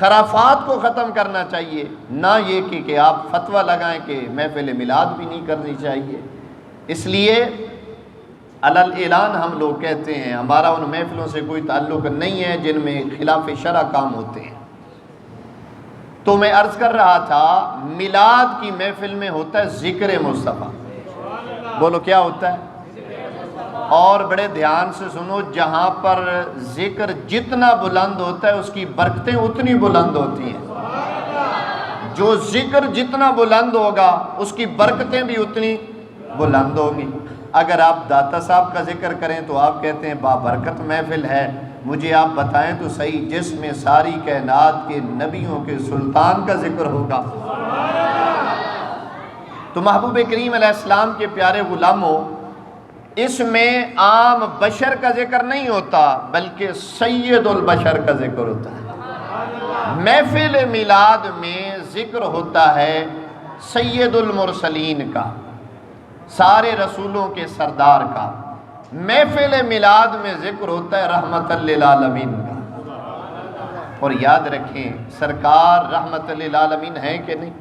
خرافات کو ختم کرنا چاہیے، نہ یہ کہ آپ فتویٰ لگائیں کہ محفل میلاد بھی نہیں کرنی چاہیے۔ اس لیے علل اعلان ہم لوگ کہتے ہیں ہمارا ان محفلوں سے کوئی تعلق نہیں ہے جن میں خلاف شرع کام ہوتے ہیں۔ تو میں عرض کر رہا تھا میلاد کی محفل میں ہوتا ہے ذکر مصطفیٰ، بولو کیا ہوتا ہے؟ اور بڑے دھیان سے سنو، جہاں پر ذکر جتنا بلند ہوتا ہے اس کی برکتیں اتنی بلند ہوتی ہیں، جو ذکر جتنا بلند ہوگا اس کی برکتیں بھی اتنی بلند ہوں گی۔ اگر آپ داتا صاحب کا ذکر کریں تو آپ کہتے ہیں بابرکت محفل ہے، مجھے آپ بتائیں تو صحیح جس میں ساری کائنات کے نبیوں کے سلطان کا ذکر ہوگا۔ تو محبوب کریم علیہ السلام کے پیارے غلاموں، اس میں عام بشر کا ذکر نہیں ہوتا بلکہ سید البشر کا ذکر ہوتا ہے۔ محفل میلاد میں ذکر ہوتا ہے سید المرسلین کا، سارے رسولوں کے سردار کا۔ محفل میلاد میں ذکر ہوتا ہے رحمت للعالمین کا۔ اور یاد رکھیں سرکار رحمت للعالمین ہے کہ نہیں؟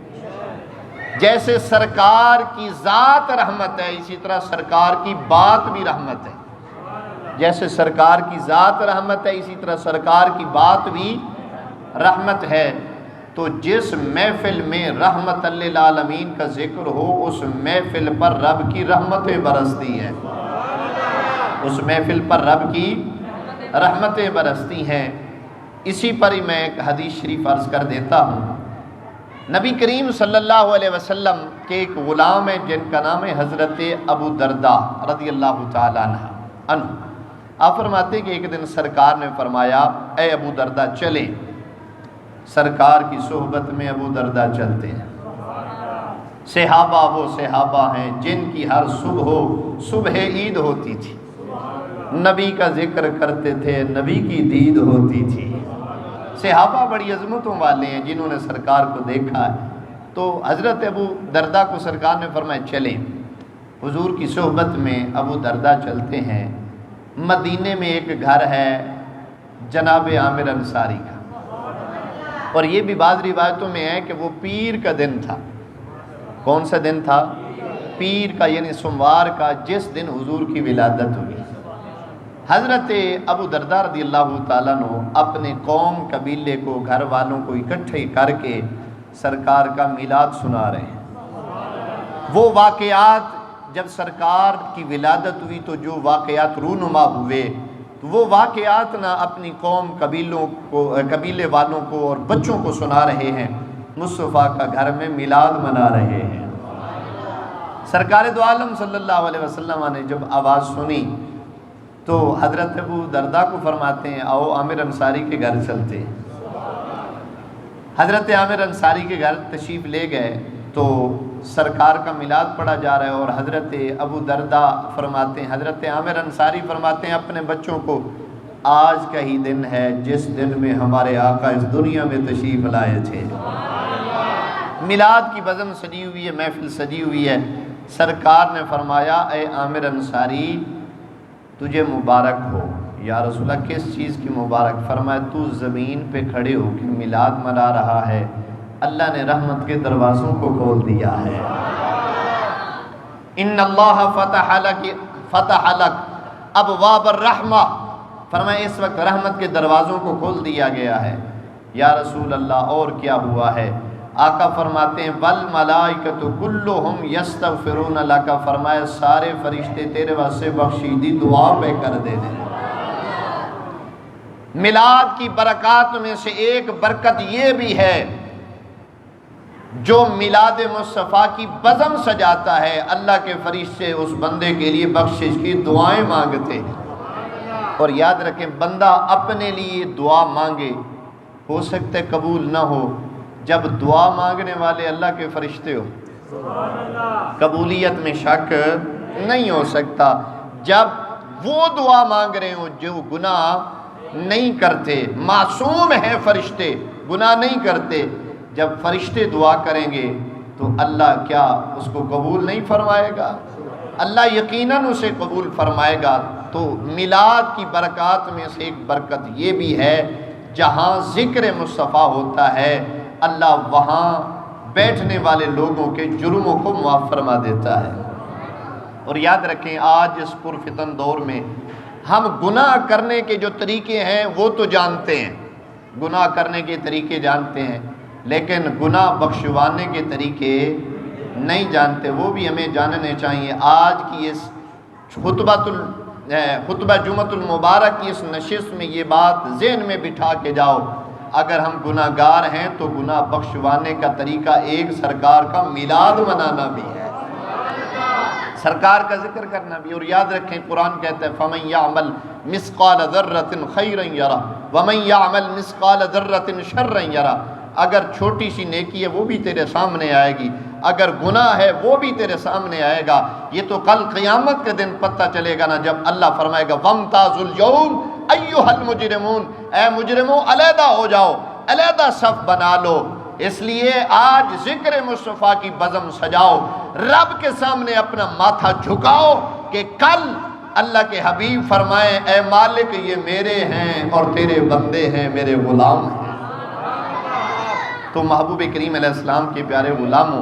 جیسے سرکار کی ذات رحمت ہے اسی طرح سرکار کی بات بھی رحمت ہے۔ جیسے سرکار کی ذات رحمت ہے اسی طرح سرکار کی بات بھی رحمت ہے۔ تو جس محفل میں رحمت للعالمین کا ذکر ہو اس محفل پر رب کی رحمتیں برستی ہیں، اس محفل پر رب کی رحمتیں برستی ہیں۔ اسی پر ہی میں ایک حدیث شریف عرض کر دیتا ہوں۔ نبی کریم صلی اللہ علیہ وسلم کے ایک غلام ہیں جن کا نام ہے حضرت ابو درداء رضی اللہ تعالیٰ عنہ۔ آپ فرماتے کہ ایک دن سرکار نے فرمایا اے ابو درداء چلیں۔ سرکار کی صحبت میں ابو درداء چلتے ہیں۔ صحابہ وہ صحابہ ہیں جن کی ہر صبح عید ہوتی تھی، نبی کا ذکر کرتے تھے، نبی کی دید ہوتی تھی۔ صحابہ بڑی عظمتوں والے ہیں جنہوں نے سرکار کو دیکھا ہے۔ تو حضرت ابو درداء کو سرکار نے فرمایا چلیں۔ حضور کی صحبت میں ابو درداء چلتے ہیں۔ مدینے میں ایک گھر ہے جناب عامر انصاری کا، اور یہ بھی بعض روایتوں میں ہے کہ وہ پیر کا دن تھا۔ کون سا دن تھا؟ پیر کا، یعنی سوموار کا، جس دن حضور کی ولادت ہوئی۔ حضرت ابو درداء رضی اللہ تعالیٰ عنہ اپنے قوم قبیلے کو، گھر والوں کو اکٹھے کر کے سرکار کا میلاد سنا رہے ہیں۔ وہ واقعات جب سرکار کی ولادت ہوئی تو جو واقعات رونما ہوئے تو وہ واقعات نہ اپنی قوم قبیلے والوں کو اور بچوں کو سنا رہے ہیں، مصطفیٰ کا گھر میں میلاد منا رہے ہیں۔ سرکار دو عالم صلی اللہ علیہ وسلم نے جب آواز سنی تو حضرت ابو درداء کو فرماتے ہیں آؤ عامر انصاری کے گھر چلتے ہیں۔ حضرت عامر انصاری کے گھر تشریف لے گئے تو سرکار کا میلاد پڑھا جا رہا ہے، اور حضرت ابو درداء فرماتے ہیں، حضرت عامر انصاری فرماتے ہیں اپنے بچوں کو آج کا ہی دن ہے جس دن میں ہمارے آقا اس دنیا میں تشریف لائے تھے۔ میلاد کی بزم سجی ہوئی ہے، محفل سجی ہوئی ہے۔ سرکار نے فرمایا اے عامر انصاری تجھے مبارک ہو۔ یا رسول اللہ کس چیز کی مبارک؟ فرمایا تو زمین پہ کھڑے ہو کے میلاد منا رہا ہے، اللہ نے رحمت کے دروازوں کو کھول دیا ہے۔ ان اللہ فتح لک ابواب الرحمہ، فرمایا اس وقت رحمت کے دروازوں کو کھول دیا گیا ہے۔ یا رسول اللہ اور کیا ہوا ہے؟ آقا فرماتے ہیں والملائکۃ کلھم یستغفرون لک، فرمایا سارے فرشتے تیرے واسطے بخشیدی دعا پہ کر دے دیں۔ میلاد کی برکات میں سے ایک برکت یہ بھی ہے جو میلاد مصطفیٰ کی بزم سجاتا ہے، اللہ کے فرشتے اس بندے کے لیے بخشش کی دعائیں مانگتے ہیں۔ اور یاد رکھیں بندہ اپنے لیے دعا مانگے ہو سکتا ہے قبول نہ ہو، جب دعا مانگنے والے اللہ کے فرشتے ہو قبولیت میں شک نہیں ہو سکتا۔ جب وہ دعا مانگ رہے ہوں جو گناہ نہیں کرتے، معصوم ہیں فرشتے، گناہ نہیں کرتے، جب فرشتے دعا کریں گے تو اللہ کیا اس کو قبول نہیں فرمائے گا؟ اللہ یقیناً اسے قبول فرمائے گا۔ تو میلاد کی برکات میں سے ایک برکت یہ بھی ہے جہاں ذکر مصطفیٰ ہوتا ہے اللہ وہاں بیٹھنے والے لوگوں کے جرموں کو معاف فرما دیتا ہے۔ اور یاد رکھیں آج اس پرفتن دور میں ہم گناہ کرنے کے جو طریقے ہیں وہ تو جانتے ہیں، گناہ کرنے کے طریقے جانتے ہیں، لیکن گناہ بخشوانے کے طریقے نہیں جانتے، وہ بھی ہمیں جاننے چاہیے۔ آج کی اس خطبہ جمعۃ المبارک کی اس نشست میں یہ بات ذہن میں بٹھا کے جاؤ، اگر ہم گناہ گار ہیں تو گناہ بخشوانے کا طریقہ ایک سرکار کا میلاد منانا بھی ہے، سرکار کا ذکر کرنا بھی۔ اور یاد رکھیں قرآن کہتا ہے فَمَن يَعْمَلْ مِثْقَالَ ذَرَّةٍ خَيْرًا يَرَهُ وَمَن يَعْمَلْ مِثْقَالَ ذَرَّةٍ شَرًّا يَرَهُ۔ اگر چھوٹی سی نیکی ہے وہ بھی تیرے سامنے آئے گی، اگر گناہ ہے وہ بھی تیرے سامنے آئے گا۔ یہ تو کل قیامت کے دن پتہ چلے گا نا، جب اللہ فرمائے گا وَامْتَازُوا الْيَوْمَ أَيُّهَا الْمُجْرِمُونَ، اے مجرموں علیحدہ ہو جاؤ، علیحدہ صف بنا لو۔ اس لیے آج ذکر مصطفیٰ کی بزم سجاؤ، رب کے سامنے اپنا ماتھا جھکاؤ کہ کل اللہ کے حبیب فرمائیں اے مالک یہ میرے ہیں اور تیرے بندے ہیں، میرے غلام ہیں۔ تو محبوب کریم علیہ السلام کے پیارے غلاموں،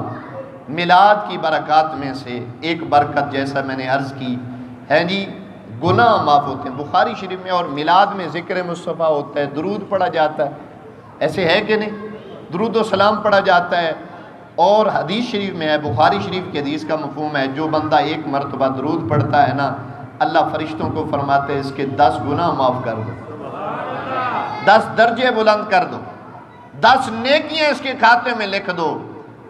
میلاد کی برکات میں سے ایک برکت جیسا میں نے عرض کی ہے جی گناہ معاف ہوتے ہیں۔ بخاری شریف میں اور میلاد میں ذکر مصطفیٰ ہوتا ہے، درود پڑھا جاتا ہے، ایسے ہے کہ نہیں؟ درود و سلام پڑھا جاتا ہے، اور حدیث شریف میں ہے، بخاری شریف کی حدیث کا مفہوم ہے جو بندہ ایک مرتبہ درود پڑھتا ہے نا، اللہ فرشتوں کو فرماتے ہیں اس کے 10 گناہ معاف کر دو، 10 درجے بلند کر دو، 10 نیکیاں اس کے کھاتے میں لکھ دو۔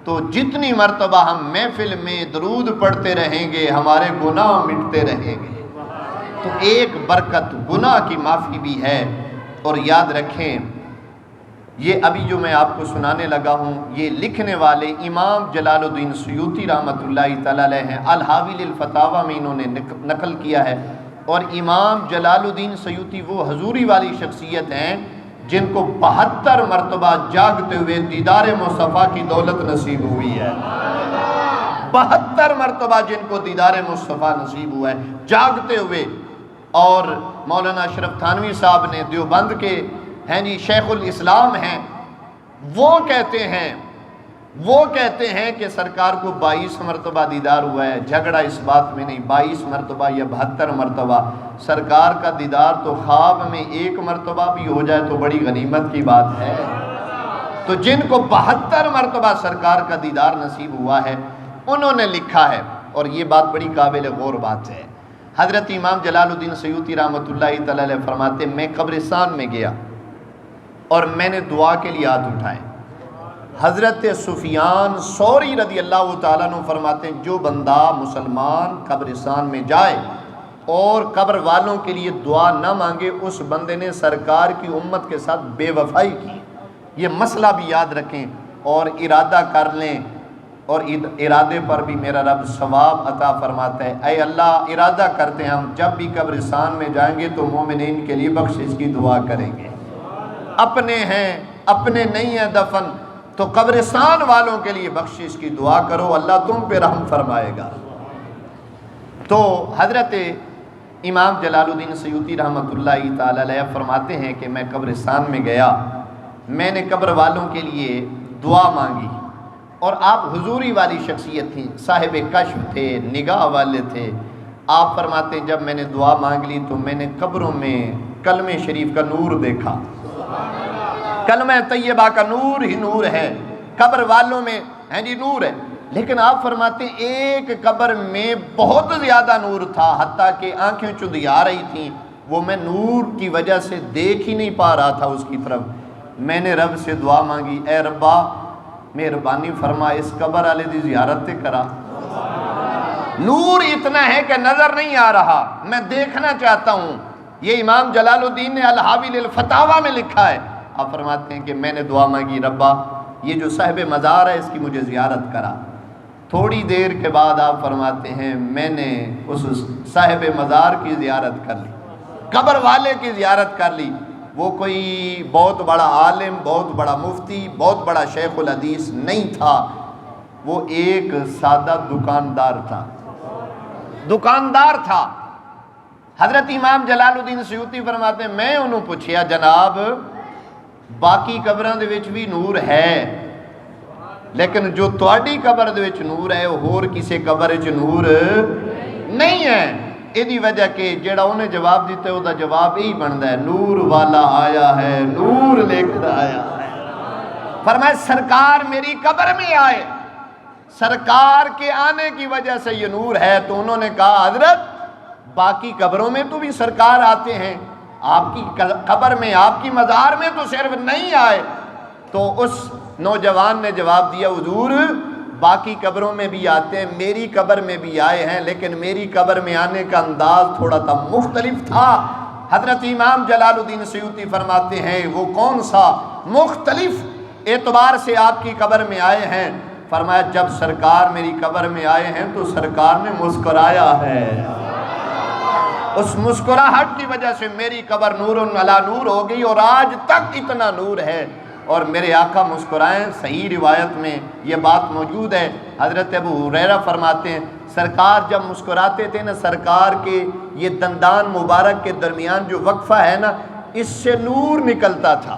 تو جتنی مرتبہ ہم محفل میں درود پڑھتے رہیں گے ہمارے گناہ مٹتے رہیں گے۔ تو ایک برکت گناہ کی معافی بھی ہے۔ اور یاد رکھیں یہ ابھی جو میں آپ کو سنانے لگا ہوں یہ لکھنے والے امام جلال الدین سیوطی رحمۃ اللہ تعالی علیہ ہیں، الحاوی للفتاوی میں انہوں نے نقل کیا ہے۔ اور امام جلال الدین سیوطی وہ حضوری والی شخصیت ہیں جن کو 72 مرتبہ جاگتے ہوئے دیدار مصطفیٰ کی دولت نصیب ہوئی ہے، 72 مرتبہ جن کو دیدار مصطفیٰ نصیب ہوا ہے جاگتے ہوئے۔ اور مولانا اشرف تھانوی صاحب نے دیوبند کے ہیں جی شیخ الاسلام ہیں، وہ کہتے ہیں کہ سرکار کو 22 مرتبہ دیدار ہوا ہے، جھگڑا اس بات میں نہیں 22 مرتبہ یا 72 مرتبہ، سرکار کا دیدار تو خواب میں 1 مرتبہ بھی ہو جائے تو بڑی غنیمت کی بات ہے۔ تو جن کو 72 مرتبہ سرکار کا دیدار نصیب ہوا ہے انہوں نے لکھا ہے، اور یہ بات بڑی قابل غور بات ہے۔ حضرت امام جلال الدین سیوطی رحمۃ اللہ تعالی علیہ فرماتے میں قبرستان میں گیا اور میں نے دعا کے لیے ہاتھ اٹھائے۔ حضرت سفیان ثوری رضی اللہ تعالیٰ عنہ فرماتے ہیں جو بندہ مسلمان قبرستان میں جائے اور قبر والوں کے لیے دعا نہ مانگے اس بندے نے سرکار کی امت کے ساتھ بے وفائی کی۔ یہ مسئلہ بھی یاد رکھیں اور ارادہ کر لیں، اور ارادے پر بھی میرا رب ثواب عطا فرماتا ہے۔ اے اللہ ارادہ کرتے ہیں ہم جب بھی قبرستان میں جائیں گے تو مومنین کے لیے بخشش کی دعا کریں گے، اپنے ہیں اپنے نہیں ہیں دفن تو قبرستان والوں کے لیے بخشش کی دعا کرو، اللہ تم پہ رحم فرمائے گا۔ تو حضرت امام جلال الدین سیوطی رحمۃ اللہ تعالی علیہ فرماتے ہیں کہ میں قبرستان میں گیا، میں نے قبر والوں کے لیے دعا مانگی، اور آپ حضوری والی شخصیت تھیں، صاحب کشف تھے، نگاہ والے تھے۔ آپ فرماتے ہیں جب میں نے دعا مانگ لی تو میں نے قبروں میں کلمہ شریف کا نور دیکھا، کلمہ طیبہ کا نور ہی نور ہے، قبر والوں میں ہیں جی نور ہے، لیکن آپ فرماتے ہیں ایک قبر میں بہت زیادہ نور تھا، حتیٰ کہ آنکھیں چندھیا رہی تھیں، وہ میں نور کی وجہ سے دیکھ ہی نہیں پا رہا تھا اس کی طرف۔ میں نے رب سے دعا مانگی اے ربا مہربانی فرما اس قبر والے دی زیارت تے کرا، نور اتنا ہے کہ نظر نہیں آ رہا، میں دیکھنا چاہتا ہوں۔ یہ امام جلال الدین نے الحاوی للفتاوی میں لکھا ہے۔ آپ فرماتے ہیں کہ میں نے دعا مانگی ربا یہ جو صاحب مزار ہے اس کی مجھے زیارت کرا۔ تھوڑی دیر کے بعد آپ فرماتے ہیں میں نے اس صاحب مزار کی زیارت کر لی، قبر والے کی زیارت کر لی۔ وہ کوئی بہت بڑا عالم، بہت بڑا مفتی، بہت بڑا شیخ الحدیث نہیں تھا، وہ ایک سادہ دکاندار تھا۔ حضرت امام جلال الدین سیوطی فرماتے ہیں میں انہوں پوچھیا جناب باقی قبراں دے وچ بھی نور ہے، لیکن جو تواڈی قبر دے وچ نور ہے وہ ہور کسے قبر وچ نور نہیں ہے۔ ایدی وجہ کہ جیڑا انہیں جواب دیتا ہے وہ دا جواب یہی بندا ہے، نور والا آیا ہے، نور لے کر آیا ہے۔ فرمائے سرکار میری قبر میں آئے، سرکار کے آنے کی وجہ سے یہ نور ہے۔ تو انہوں نے کہا حضرت باقی قبروں میں تو بھی سرکار آتے ہیں، آپ کی قبر میں، آپ کی مزار میں تو صرف نہیں آئے۔ تو اس نوجوان نے جواب دیا حضور باقی قبروں میں بھی آتے ہیں، میری قبر میں بھی آئے ہیں، لیکن میری قبر میں آنے کا انداز تھوڑا سا مختلف تھا۔ حضرت امام جلال الدین سیوطی فرماتے ہیں وہ کون سا مختلف اعتبار سے آپ کی قبر میں آئے ہیں؟ فرمایا جب سرکار میری قبر میں آئے ہیں تو سرکار نے مسکرایا ہے، اس مسکراہٹ کی وجہ سے میری قبر نور علی نور ہو گئی اور آج تک اتنا نور ہے۔ اور میرے آقا مسکرائیں، صحیح روایت میں یہ بات موجود ہے۔ حضرت ابو ہریرہ فرماتے ہیں سرکار جب مسکراتے تھے نا، سرکار کے یہ دندان مبارک کے درمیان جو وقفہ ہے نا، اس سے نور نکلتا تھا۔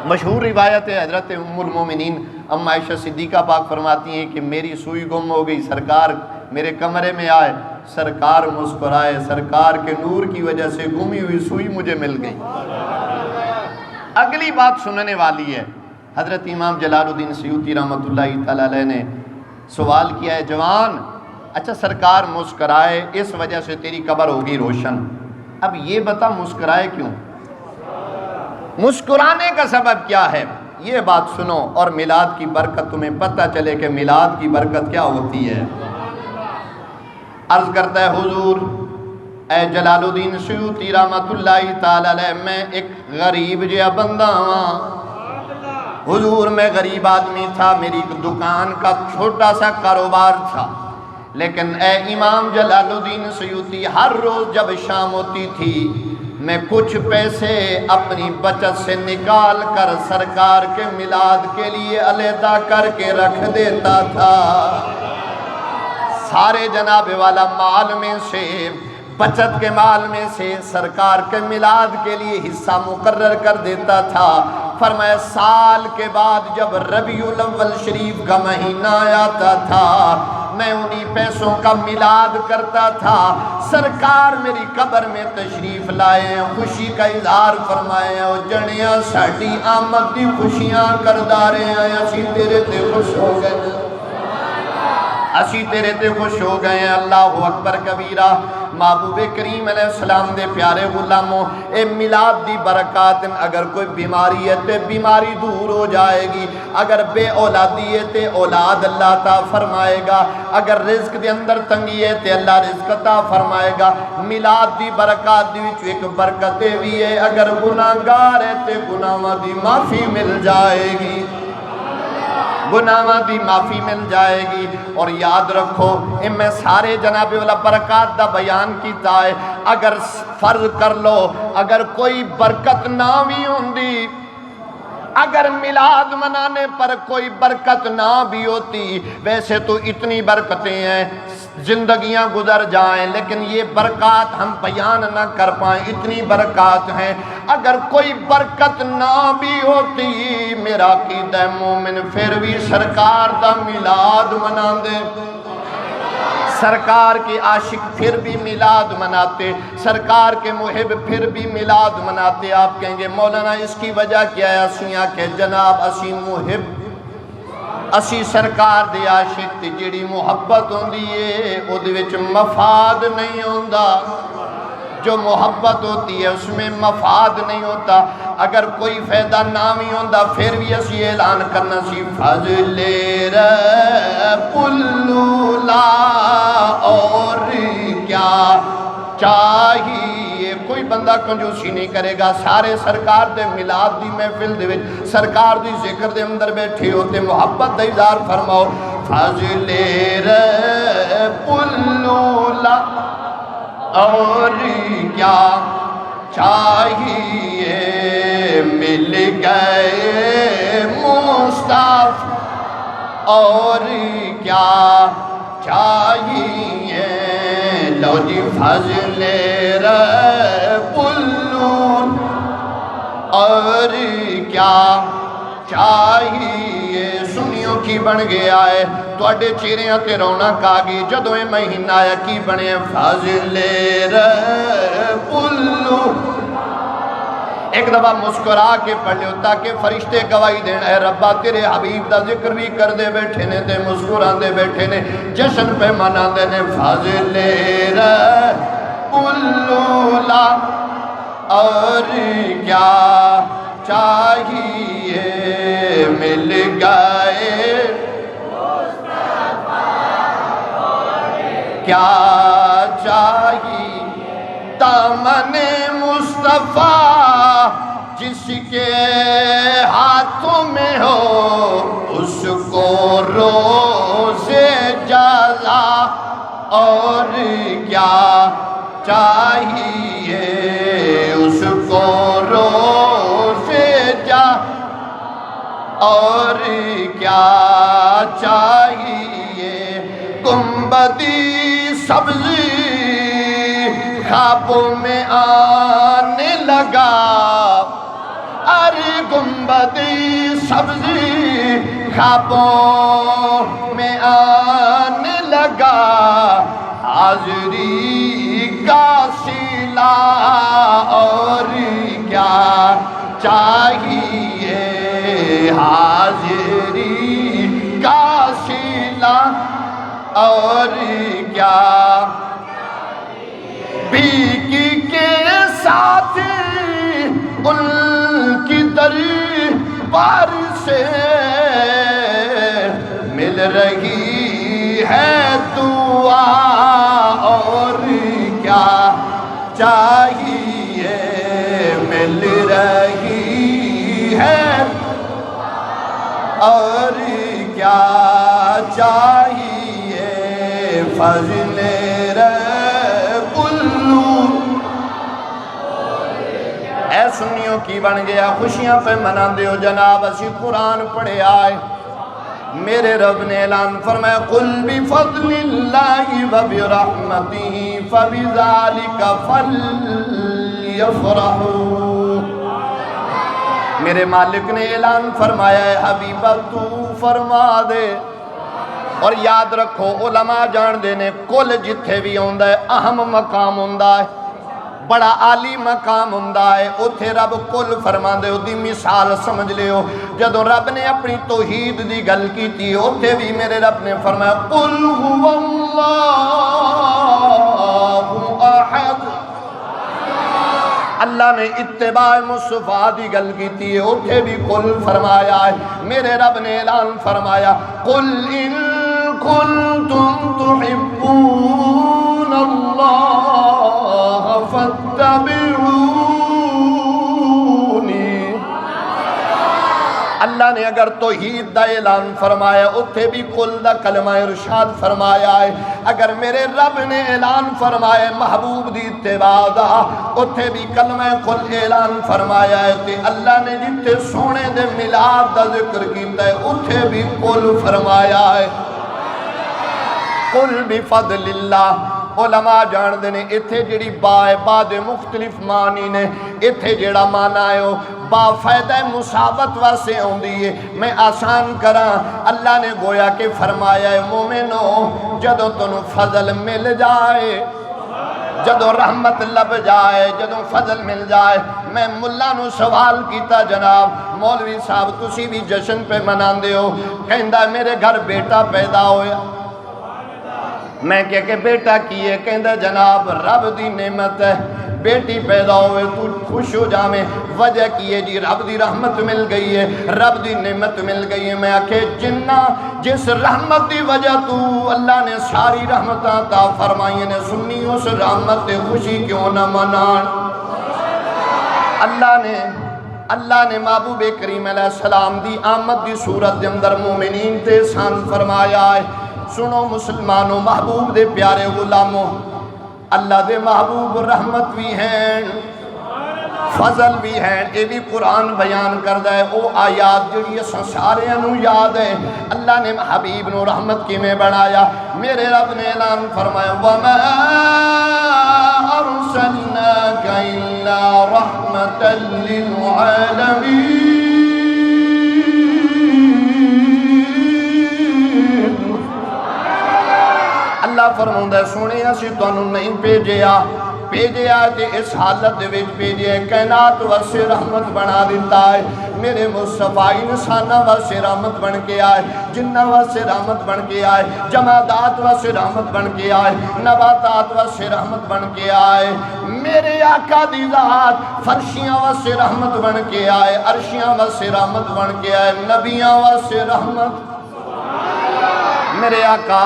مشہور روایت ہے، حضرت ام المومنین ام عائشہ صدیقہ پاک فرماتی ہیں کہ میری سوئی گم ہو گئی، سرکار میرے کمرے میں آئے، سرکار مسکرائے، سرکار کے نور کی وجہ سے گمی ہوئی سوئی مجھے مل گئی۔ اگلی بات سننے والی ہے، حضرت امام جلال الدین سیوطی رحمۃ اللہ تعالی علیہ نے سوال کیا ہے جوان، اچھا سرکار مسکرائے اس وجہ سے تیری قبر ہوگی روشن، اب یہ بتا مسکرائے کیوں، مسکرانے کا سبب کیا ہے؟ یہ بات سنو اور میلاد کی برکت تمہیں پتہ چلے کہ میلاد کی برکت کیا ہوتی ہے۔ عرض کرتا ہے حضور اے جلال الدین سیوطی رحمت اللہ تعالی علیہ میں ایک غریب جیا بندہ ہاں، حضور میں غریب آدمی تھا، میری ایک دکان کا چھوٹا سا کاروبار تھا، لیکن اے امام جلال الدین سیوطی ہر روز جب شام ہوتی تھی میں کچھ پیسے اپنی بچت سے نکال کر سرکار کے میلاد کے لیے علیحدہ کر کے رکھ دیتا تھا، سارے جناب والا مال میں سے، بچت کے مال میں سے سرکار کے میلاد کے لیے حصہ مقرر کر دیتا تھا۔ فرمایا سال کے بعد جب ربیع الاول شریف کا مہینہ آتا تھا میں انہی پیسوں کا میلاد کرتا تھا، سرکار میری قبر میں تشریف لائے ہیں، خوشی کا اظہار فرمائے ہیں، اور جنیاں ساڑی آمد دی خوشیاں کردارے ہیں، اسی تیرے تے خوش ہو گئے، اسی تیرے تے خوش ہو گئے ہیں۔ اللہ اکبر کبیرہ۔ محبوب کریم علیہ السلام دے پیارے غلاموں، اے میلاد دی برکات، اگر کوئی بیماری ہے تے بیماری دور ہو جائے گی، اگر بے اولادی ہے تے اولاد اللہ عطا فرمائے گا، اگر رزق دے اندر تنگی ہے تے اللہ رزق عطا فرمائے گا۔ میلاد دی برکات دی وچ ایک برکت بھی ہے، اگر گناہگار ہے تے گناہاں دی معافی مل جائے گی، گناہاں دی معافی مل جائے گی۔ اور یاد رکھو میں سارے جناب والا برکات دا بیان کیتا ہے، اگر فرض کر لو اگر کوئی برکت نہ بھی ہوندی، اگر میلاد منانے پر کوئی برکت نہ بھی ہوتی، ویسے تو اتنی برکتیں ہیں زندگیاں گزر جائیں لیکن یہ برکات ہم بیان نہ کر پائیں، اتنی برکات ہیں۔ اگر کوئی برکت نہ بھی ہوتی میرا عقیدہ مومن پھر بھی سرکار دا میلاد منا دے، سرکار کے عاشق پھر بھی میلاد مناتے، سرکار کے محب پھر بھی میلاد مناتے۔ آپ کہیں گے مولانا اس کی وجہ کیا ہے؟ اسیاں کہ جناب اسی محب، اسی سرکار دے عاشق جیڑی محبت ہوندی ہے او دے وچ مفاد نہیں ہوندا، جو محبت ہوتی ہے اس میں مفاد نہیں ہوتا۔ اگر کوئی فائدہ نہ بھی ہوندا پھر بھی اسی اعلان کرنا سی فضل رب اللہ اور کیا چاہیے۔ کوئی بندہ کنجوسی نہیں کرے گا، سارے سرکار دے میلاد دی محفل دے وچ سرکار دی ذکر دے اندر بیٹھے ہوتے، محبت دا اظہار فرماؤ فضل رب اللہ اور کیا چاہیے، مل گئے مصطفیٰ اور کیا چاہیے، لو جی فضل رب اللہ اور کیا چاہیے. سنیو کی بن گیا ہے تواڈے چہریاں تے رونق آ گئی جدوں یہ مہینہ آیا. کی بنے فضل رب ایک دفعہ مسکرا کے پڑھ لیو تاکہ فرشتے گواہی دین. اے ربا تیرے حبیب دا ذکر بھی کر دے بیٹھے نے تے مسکران دے بیٹھے نے جشن پہ منا دے نے. فضل رب اللہ اور کیا چاہیے مل گئے کیا چاہیے دامن مصطفیٰ جس کے ہاتھوں میں ہو اس کو روز جزا. اور کیا چاہیے اس کو روز جزا. اور کیا چاہیے گنبدی سبزی خوابوں میں آنے لگا. ارے گنبدی سبزی خوابوں میں آنے لگا. حاضری کا سلا اور کیا چاہیے حاضری کا سلا. اور کیا بھیگی کے ساتھ ان کی دربار سے مل رہی ہے دعا. اور کیا چاہیے مل رہی ہے. اور کیا چاہیے فضل رب اللہ. اے سنیوں کی بن گیا خوشیاں پہ منا دیو جناب. اسی قرآن پڑھے آئے میرے رب نے اعلان فرمایا قل بفضل اللہ وبرحمتہ فبذالک فلیفرحوا. میرے مالک نے اعلان فرمایا ہے حبیبہ تو فرما دے. اور یاد رکھو علماء جان دینے کل جتھے بھی ہوندہ ہے اہم مقام ہوندہ ہے بڑا عالی مقام ہوندہ ہے. اتھے رب کل فرما دے دی مثال سمجھ لے ہو. جدو رب نے اپنی توحید دی گل کی تھی اتھے بھی میرے رب نے فرمایا قل هو اللہ احد. اللہ نے اتباع مصطفیٰ دی گل کی تھی اتھے بھی قل فرمایا ہے. میرے رب نے اعلان فرمایا قل ان کنتم تحبون اللہ فاتبعونی. اللہ نے اگر توحید دا اعلان فرمایا اتھے بھی قل دا کلمہ ارشاد فرمایا ہے. اگر میرے رب نے اعلان فرمایا محبوب دی اتباع دا اتھے بھی کلمہ قل اعلان فرمایا ہے. تے اللہ نے جتے سونے دے ملاد دا ذکر کیتا ہے اتھے بھی قل فرمایا ہے قل بفضل اللہ. علماء جان دینے اتھے جڑی با دے مختلف معنی نے اتھے جڑا معنی ہے با فائدہ مساوت واسے ہوندی ہے. میں آسان کراں اللہ نے گویا کہ فرمایا ہے مومنو جدو تنو فضل مل جائے جدو رحمت لب جائے جدو فضل مل جائے. میں ملا نو سوال کیتا جناب مولوی صاحب تسی بھی جشن پہ منان دے ہو کہندہ میرے گھر بیٹا پیدا ہویا. میں کہ بیٹا کیے کہندہ جناب رب دی نعمت ہے بیٹی پیدا ہوئے تو خوش ہو جامیں. وجہ کیے جی رب دی رحمت مل گئی ہے رب دی نعمت مل گئی ہے. میں آکھے جنہ جس رحمت دی وجہ تو اللہ نے ساری رحمتاں عطا فرمائی نے سنی اس رحمت تے خوشی کیوں نہ منان. اللہ نے محبوب کریم علیہ السلام دی آمد دی صورت دے اندر مومنین تے احسان فرمایا ہے. سنو مسلمانوں محبوب دے پیارے غلاموں اللہ دے محبوب رحمت بھی ہیں فضل بھی ہیں. یہ بھی قرآن بیان کردہ ہے او آیات جڑی اساں سارے انو یاد ہے. اللہ نے حبیب نو رحمت کی میں بنایا. میرے رب نے اعلان فرمایا وَمَا أَرْسَلْنَاكَ إِلَّا إلا رحمة للعالمين. اللہ فرماؤں ہے سونے اسی تانوں نہیں بھیجیا تے اس حالت دے وچ بھیجیا کائنات واسطے رحمت بنا دیتا ہے. میرے مصطفیٰ انساناں واسطے رحمت بن کے آئے, جناں واسطے رحمت بن کے آئے, جمادات واسطے رحمت بن کے آئے, نباتات واسطے رحمت بن کے آئے. میرے آقا دی ذات فرشیاں واسطے رحمت بن کے آئے, عرشیاں واسطے رحمت بن کے آئے, نبیاں واسطے رحمت. میرے آقا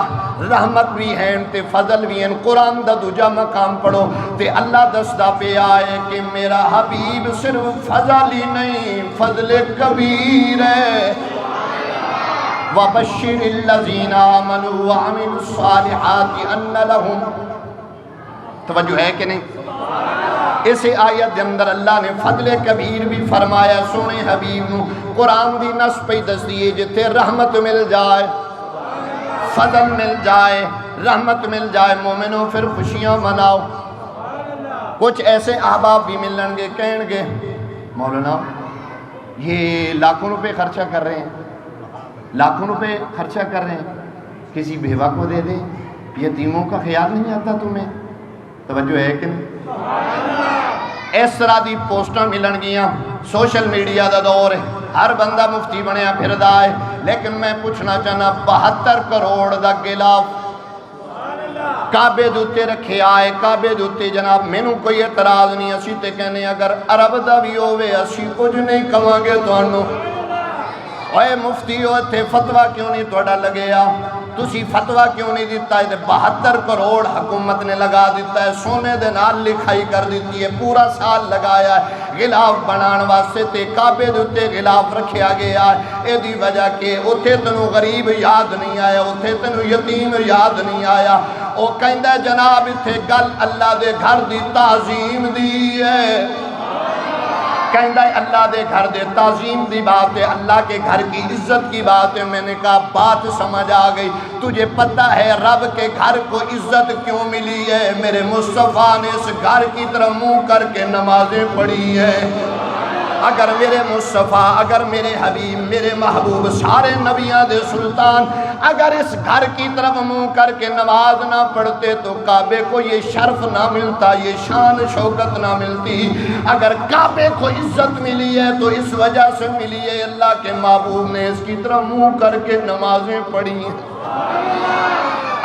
رحمت بھی ہیں تے فضل بھی ہیں. قرآن دا دوجا مقام پڑھو تے اللہ دستا پہ آئے کہ میرا حبیب صرف فضل ہی نہیں فضل کبیر ہے. وَبَشِّرِ الَّذِينَ آمَنُوا وَعَمِلُوا الصَّالِحَاتِ أَنَّ لَهُمْ. توجہ ہے کہ نہیں؟ اسے آیت دے اندر اللہ نے فضل کبیر بھی فرمایا. سونے حبیب نو قرآن دی نص پہ دس دیئے جتے رحمت مل جائے, فضل مل جائے, رحمت مل جائے, مومنوں پھر خوشیاں مناؤ. کچھ ایسے احباب بھی ملن گے کہیں گے مولانا یہ لاکھوں روپے خرچہ کر رہے ہیں, لاکھوں روپے خرچہ کر رہے ہیں, کسی بیوہ کو دے دیں, یتیموں کا خیال نہیں آتا تمہیں؟ توجہ ہے کہ نہیں؟ اس طرح دی پوسٹاں ملن گیاں. سوشل میڈیا دا دور ہے, ہر بندہ مفتی بنیا پھردا ہے. لیکن میں پوچھنا چاہنا 72 کروڑ دا غلاف کعبے دوتے رکھے آئے. کعبے دوتے جناب مینوں کوئی اعتراض نہیں, اسی تے کہنے اگر عرب دا بھی ہوئے اسی کچھ نہیں کہاں گے تانوں. اے مفتی ہو تے فتویٰ کیوں نہیں توڑا لگیا, تسی فتویٰ کیوں نہیں دیتا ہے؟ 72 کروڑ حکومت نے لگا دیتا ہے, سونے دے نال لکھائی کر دیتی ہے, پورا سال لگایا ہے غلاف بنان واسطے تے کعبے دوتے غلاف رکھیا گیا ہے. اے دی وجہ کہ اتھے تنو غریب یاد نہیں آیا, اتھے تنو یتیم یاد نہیں آیا. او کہندہ جناب اتھے گل اللہ دے گھر دی تعظیم دی ہے, کہندہ اللہ دے گھر دے تعظیم دی بات ہے, اللہ کے گھر کی عزت کی بات ہے. میں نے کہا بات سمجھ آ گئی. تجھے پتہ ہے رب کے گھر کو عزت کیوں ملی ہے؟ میرے مصطفیٰ نے اس گھر کی طرف منہ کر کے نمازیں پڑھی ہیں. اگر میرے مصطفیٰ, اگر میرے حبیب, میرے محبوب, سارے نبیاں دے سلطان اگر اس گھر کی طرف منہ کر کے نماز نہ پڑھتے تو کعبے کو یہ شرف نہ ملتا, یہ شان شوکت نہ ملتی. اگر کعبے کو عزت ملی ہے تو اس وجہ سے ملی ہے اللہ کے محبوب نے اس کی طرف منہ کر کے نمازیں پڑھی ہیں.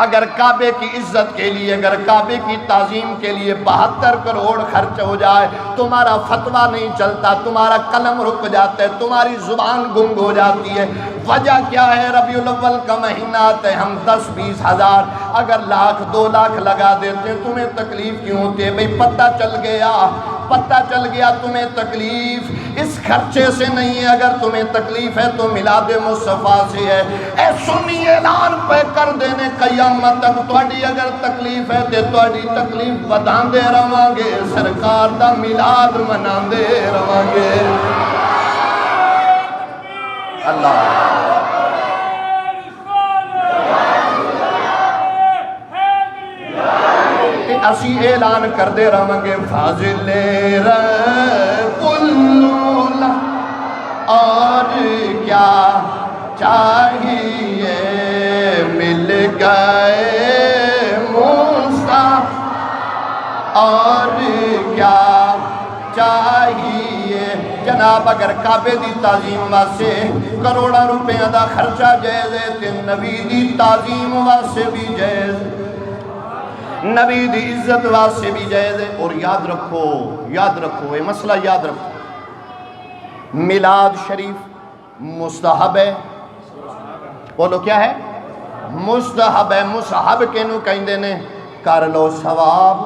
اگر کعبے کی عزت کے لیے, اگر کعبے کی تعظیم کے لیے 72 کروڑ خرچ ہو جائے, تمہارا فتویٰ نہیں چلتا, تمہارا قلم رک جاتا ہے, تمہاری زبان گنگ ہو جاتی ہے. وجہ کیا ہے؟ ربیع الاول کا مہینہ آتا ہے, ہم 10-20 ہزار اگر لاکھ 2 لاکھ لگا دیتے ہیں, تمہیں تکلیف کیوں ہوتی ہے؟ بھئی پتہ چل گیا تمہیں تکلیف اس خرچے سے نہیں ہے. اگر تمہیں تکلیف ہے تو میلاد مصطفیٰ سے ہے. اے سنی اعلان پہ کر دینے قیامت تک تواڈی اگر تکلیف ہے تے تواڈی تکلیف وداندے رہاں گے, سرکار دا میلاد مناندے رہاں گے. اللہ اسی اعلان کر دے رہاں گے فاضل رب اللہ اور کیا چاہیے, مل گئے مصطفیٰ اور کیا چاہیے. جناب اگر کعبے دی تعظیم واسطے کروڑا روپیہ دا خرچہ جائز ہے تے نبی دی تعظیم واسطے بھی جائز, نبی دی عزت واسطے بھی جائز ہے. اور یاد رکھو یہ مسئلہ یاد رکھو, میلاد شریف مستحب ہے. بولو کیا ہے؟ مستحب ہے. مستحب کینو کہندے نے؟ کر لو ثواب,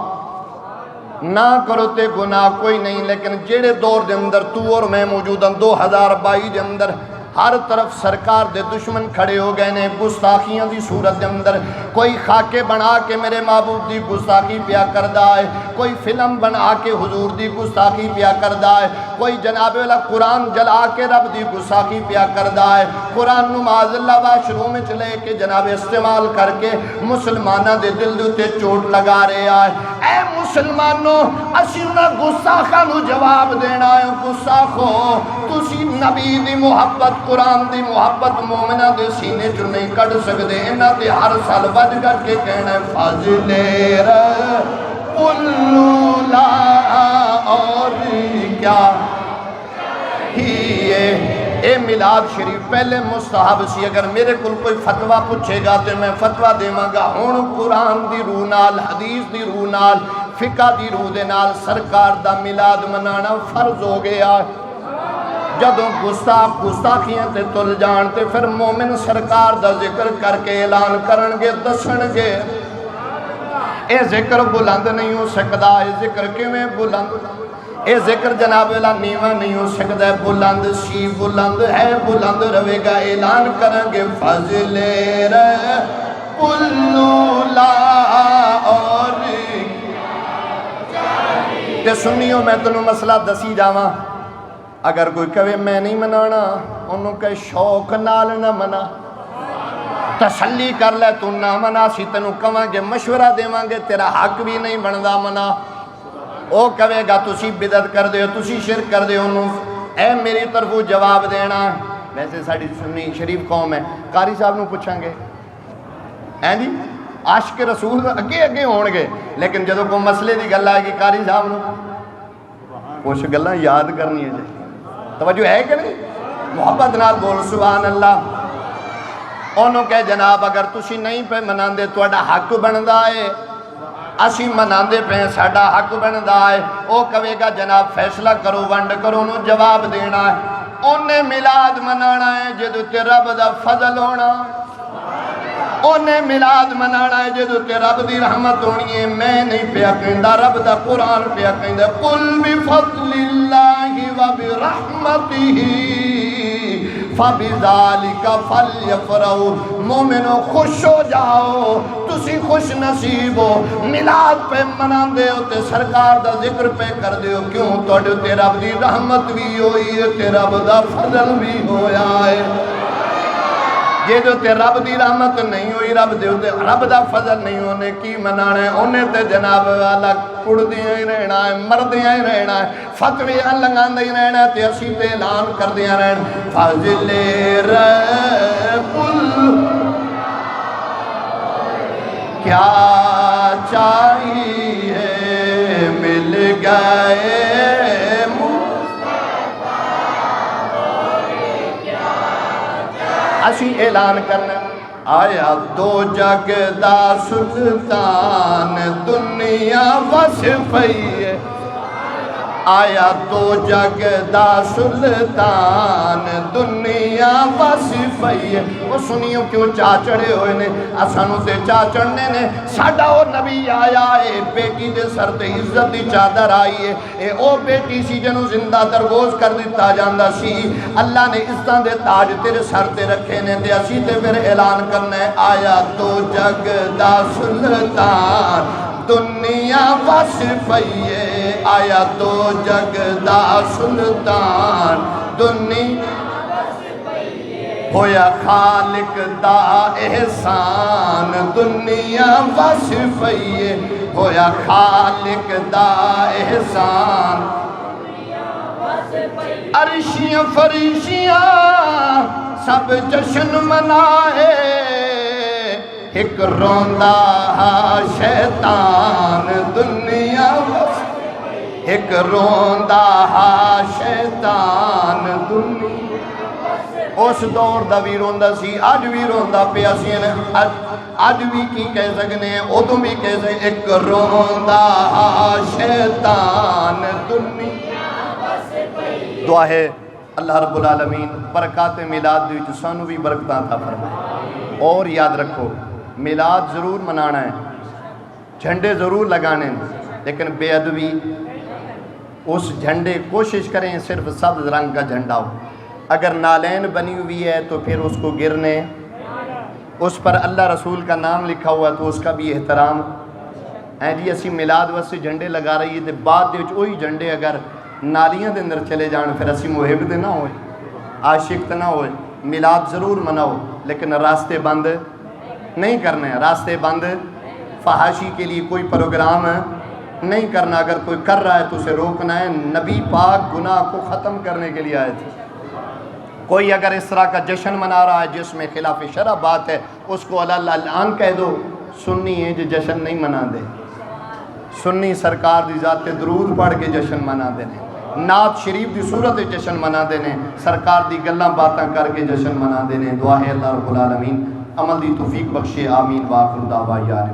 نہ کرو تے گناہ کوئی نہیں. لیکن جیڑے دور دے اندر تو اور میں موجود ہیں 2022 دے اندر ہر طرف سرکار دے دشمن کھڑے ہو گئے نے گستاخیاں دی صورت دے اندر کوئی خاکے بنا کے میرے محبوب دی گستاخی پیا کردہ ہے کوئی فلم بنا کے حضور دی گستاخی پیا کردہ ہے کوئی جناب والا قرآن جلا کے رب دی گستاخی پیا کردہ ہے قرآن نماز اللہ واش روم چلے کے جناب استعمال کر کے مسلمانہ دے دل دوتے چوٹ لگا رہے آئے اے مسلمانوں اسی انہاں گستاخاں نو جواب دینا ہے گستاخو تسی نبی دی محبت قرآن دی محبت مومنہ دے سینے جو نہیں کڑ سکتے انہاں تے ہر سال بج کر کے کہنا ہے فضل رسول لا اور کیا ہی اے میلاد شریف پہلے مستحب سی اگر میرے کل کوئی فتوہ پوچھے گا تو میں فتوہ دے مانگا ہون قرآن دی روح نال حدیث دی روح نال فقہ دی روح دے نال سرکار دا میلاد منانا فرض ہو گیا جدوں گستاخیاں تے تل جان تے پھر مومن سرکار دا ذکر کر کے اعلان کرن گے دسن گے اے ذکر بلند نہیں ہو سکتا اے ذکر کیویں بلند اے ذکر جناب والا نیواں نہیں ہو سکتا ہے بلند سی بلند ہے بلند رہے گا اعلان کریں گے فضل رسول لا اور تے سنیو میں تنوں مسئلہ دسی جاواں اگر کوئی کہے میں نہیں منانا انہوں کہ شوق نال نہ منا تسلی کر لے تو نہ منا سی تنوں کہاں گے مشورہ دیواں گے تیرا حق بھی نہیں بندا منا او کہے گا تسی بدعت کر دے تسی شرک کر دے انہوں اے میری طرف جواب دینا ویسے ساڑی سنی شریف قوم ہے قاری صاحب نوں پوچھیں گے جی عاشق رسول اگے اگے ہون گے لیکن جدوں کوئی مسئلے دی گل آئے گی قاری صاحب نوں کچھ گلاں یاد کرنی ہے جی توجہ ہے کہ نہیں محبت نال بول سبحان اللہ انہوں کہ جناب اگر تسی نہیں پہ مناندے تو اڈا حق بندا ہے اسی مناندے پہ ساڈا حق بندا ہے او کہے گا جناب فیصلہ کرو ونڈ کرو انہوں جواب دینا ہے انہیں میلاد منانا ہے جدو تے رب دا فضل ہونا انہیں میلاد منانا ہے جدو تے رب دی رحمت ہونی ہے میں نہیں پیا کہندہ رب دا قرآن پیا کہندہ قل بفضل اللہ وبرحمتہ فبذالک فلیفرحوا مومنو خوش ہو جاؤ تسی خوش نصیب ہو میلاد پہ مناندے ہو تے سرکار دا ذکر پہ کر دے ہو کیوں توڑے تے رب دی رحمت بھی ہوئی ہے تے رب دا فضل بھی ہویا ہے یہ جو تے رب دی رحمت نہیں ہوئی رب دا فضل نہیں ہونے کی منانا ہے انہیں تے جناب والا کڑ دیا ہی رہنا ہے مردیاں ہی رہنا ہے فتویاں لگان ہی رہنا ہے تے اسی تے اعلان کر دیا رہنا فضل رسول کیا چاہیے مل گئے اسی اعلان کرنا آیا دو جگ دا سلطان دنیا وس پئی ہے آیا دو جگ دا سلطان دنیا وس پئی ہے وہ سنیوں کیوں چاچڑے ہوئے نے اسانوں تے چاچڑنے نے ساڈا او نبی آیا ہے بیٹی دے سر تے عزت دی چادر آئی ہے اے او بیٹی سی جنوں زندہ درگوز کر دیتا جاندہ سی اللہ نے عزتاں دے تاج تیرے سر تے رکھے نے تے اسی تے پھر اعلان کرنا ہے آیا دو جگ دا سلطان دنیا وس پئیے آیا دو جگ دا سلطان دنیا ہویا خالق دا احسان دنیا وس پئیے ہویا خالق دا احسان عرشیاں فریشیاں سب جشن منائے ایک روندہ شیطان دنیا ایک روندہ شیطان دنیا اس دور دا بھی روندہ سی آج بھی روندہ پیا سی آج بھی کی کہہ سکنے ہیں ادھوں بھی کہہ سکنے ایک روندہ شیطان دنیا دعا ہے اللہ رب العالمین برکات میلاد دی سانو بھی برکتاں تھا فرمائے اور یاد رکھو میلاد ضرور منانا ہے جھنڈے ضرور لگانے لیکن بے ادبی اس جھنڈے کوشش کریں صرف سبز رنگ کا جھنڈا ہو اگر نالین بنی ہوئی ہے تو پھر اس کو گرنے، اس پر اللہ رسول کا نام لکھا ہوا تو اس کا بھی احترام ہے جی۔ اسی میلاد واسطے جھنڈے لگا رہی ہے، بعد وچ وہی جھنڈے اگر نالیاں دے اندر چلے جان پھر اسی محب تے نہ ہوئے، عاشق تے نہ ہوئے۔ میلاد ضرور مناؤ لیکن راستے بند نہیں کرنے، راستے بند فحاشی کے لیے کوئی پروگرام نہیں کرنا، اگر کوئی کر رہا ہے تو اسے روکنا ہے۔ نبی پاک گناہ کو ختم کرنے کے لیے آئے تھے۔ کوئی اگر اس طرح کا جشن منا رہا ہے جس میں خلاف شرع بات ہے، اس کو اللہ الان کہہ دو۔ سنی ہے جو جشن نہیں منا دے، سنی سرکار دی ذات درود پڑھ کے جشن منا دینے، نعت شریف دی صورت جشن منا دینے، سرکار دی گلاں باتاں کر کے جشن منا دینے۔ دعا ہے اللہ رب العالمین عمل دی توفیق بخشے، آمین۔ وآخر دعوانا